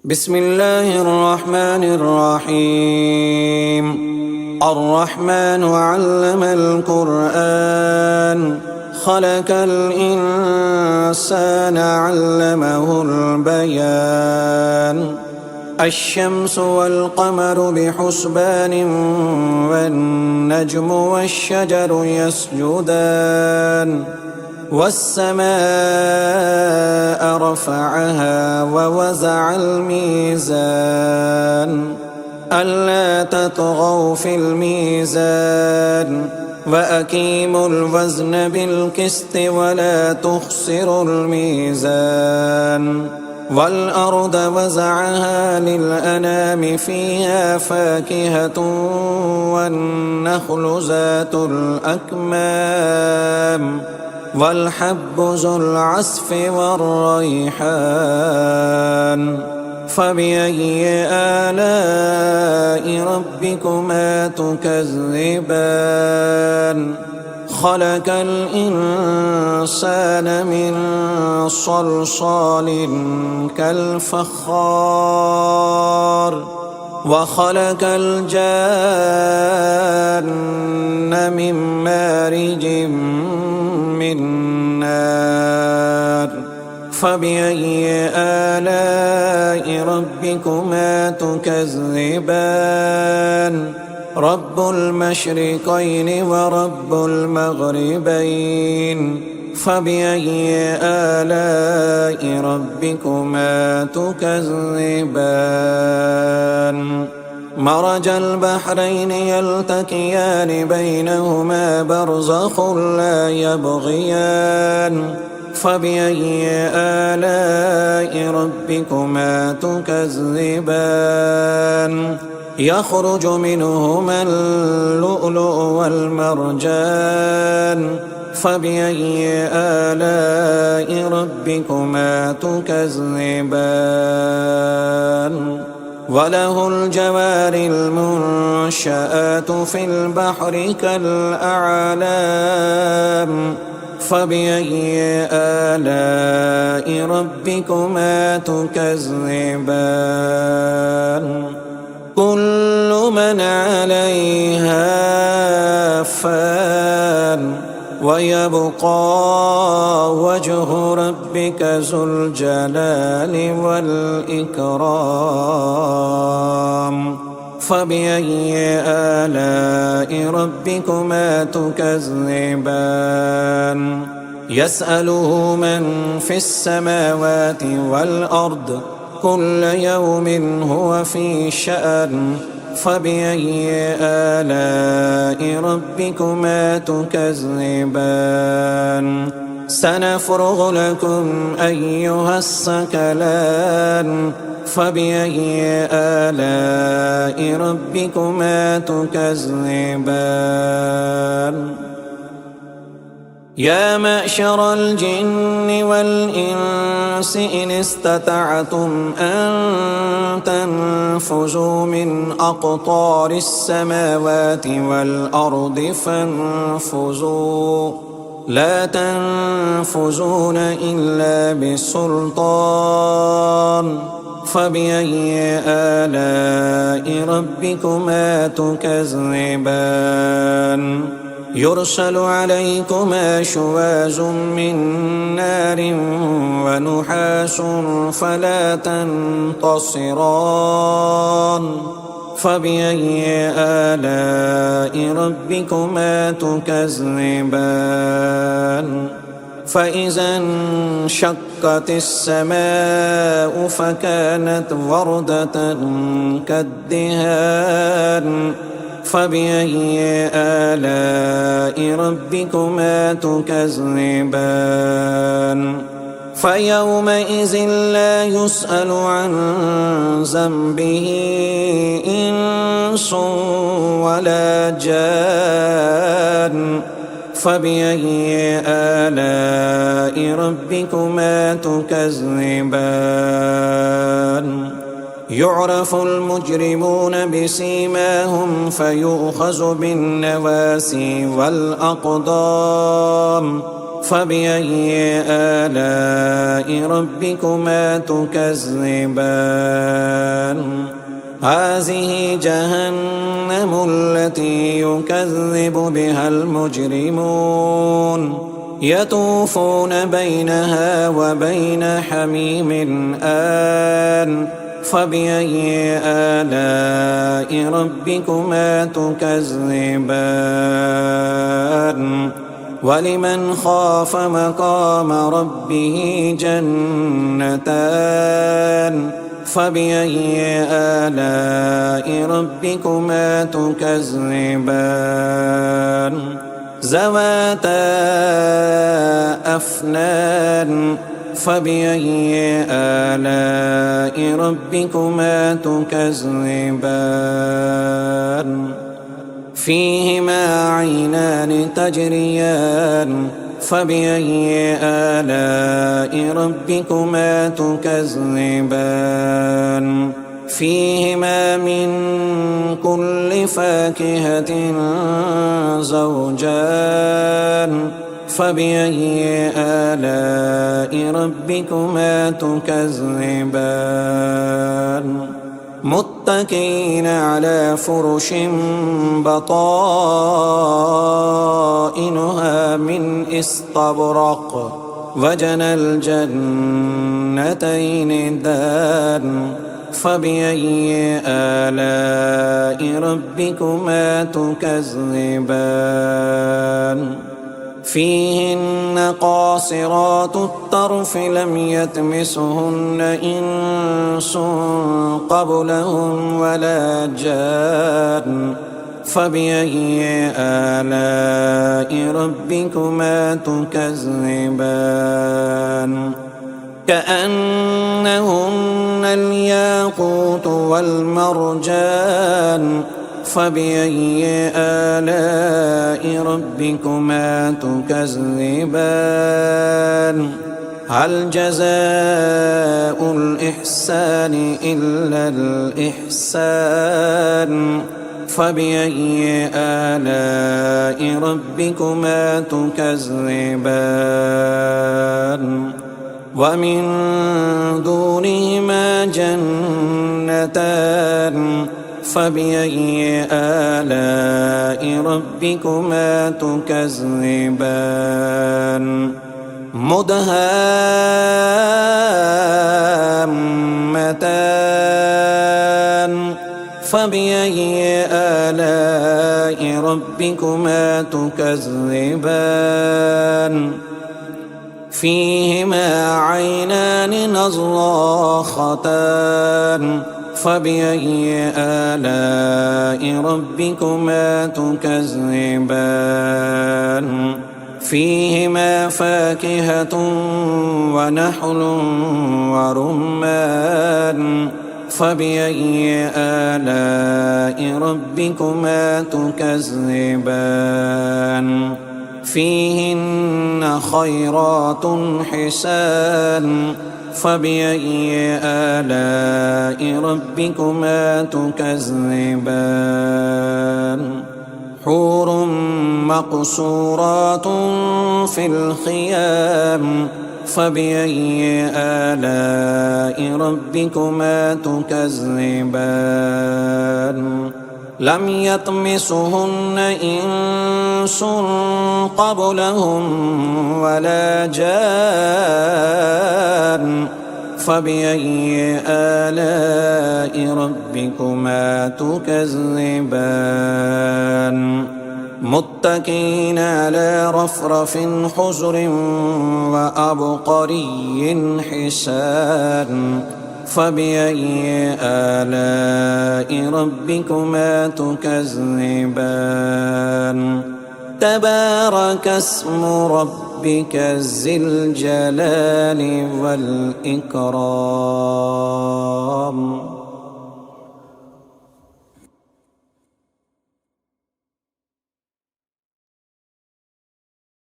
بسم الله الرحمن الرحيم. الرحمن علم القرآن خلق الإنسان علمه البيان. الشمس والقمر بحسبان والنجم والشجر يسجدان والسماء رفعها ووزع الميزان ألا تطغوا في الميزان وأقيموا الوزن بالقسط ولا تخسروا الميزان. والأرض وزعها للأنام فيها فاكهة والنخل ذات الأكمام والحب ذو العصف والريحان. فبأي آلاء ربكما تكذبان؟ خلق الإنسان من صلصال كالفخار وخلق الجان من مارج من نار. فبأي آلاء ربكما تكذبان؟ رب المشرقين ورب المغربين. فبأي آلاء ربكما تكذبان؟ مرج البحرين يلتقيان بينهما برزخ لا يبغيان. فبأي آلاء ربكما تكذبان؟ يخرج منهما اللؤلؤ والمرجان. فبأي آلاء ربكما تكذبان؟ وله الجوار المنشآت في البحر كالأعلام. فبأي آلاء ربكما تكذبان؟ كل من عليها فان ويبقى وجه ربك ذو الجلال والإكرام. فبأي آلاء ربكما تكذبان؟ يسأله من في السماوات والأرض كل يوم هو في شأن. فبأي آلاء ربكما تكذبان؟ سنفرغ لكم أيها الثقلان. فبأي آلاء ربكما تكذبان؟ يا معشر الجن والإنس إن استطعتم أن تنفذوا من أقطار السماوات والأرض فانفذوا لا تنفذون إلا بسلطان. فبأي آلاء ربكما تكذبان؟ يرسل عليكما شواظ من نار ونحاس فلا تنتصران. فبأي آلاء ربكما تكذبان؟ فإذا انشقت السماء فكانت وردة كالدهان. فبأي آلاء ربكما تكذبان؟ فيومئذ لا يسأل عن ذنبه إنس ولا جان. فبأي آلاء ربكما تكذبان؟ يعرف المجرمون بسيماهم فيؤخذ بالنواسي والأقدام. فبأي آلاء ربكما تكذبان هذه جهنم التي يكذب بها المجرمون يطوفون بينها وبين حميم آن فبأي آلاء ربكما تكذبان ولمن خاف مقام ربه جنتان فبأي آلاء ربكما تكذبان ذواتا أفنان فبأي آلاء ربكما تكذبان فيهما عينان تجريان فبأي آلاء ربكما تكذبان فيهما من كل فاكهة زوجان فبأي آلاء ربكما تكذبان متكئين على فرش بطائنها من استبرق وجنى الجنتين دان فبأي آلاء ربكما تكذبان فيهن قاصرات الطرف لم يطمثهن إنس قبلهم ولا جان فبأي آلاء ربكما تكذبان كأنهن الياقوت والمرجان فبأي آلاء ربكما تكذبان هل جزاء الإحسان إلا الإحسان فبأي آلاء ربكما تكذبان ومن دونهما جنتان فبأي آلاء ربكما تكذبان مدهامتان فبأي آلاء ربكما تكذبان فيهما عينان نضاختان فبأي آلاء ربكما تكذبان فيهما فاكهة ونحل ورمان فبأي آلاء ربكما تكذبان فيهن خيرات حسان فبأي آلاء ربكما تكذبان حور مقصورات في الخيام فبأي آلاء ربكما تكذبان لم يطمثهن إنس قبلهم ولا جان فبأي آلاء ربكما تكذبان متكئين على رفرف خضر وعبقري حسان فبأي آلاء ربكما تكذبان تبارك اسم ربك ذي الجلال والإكرام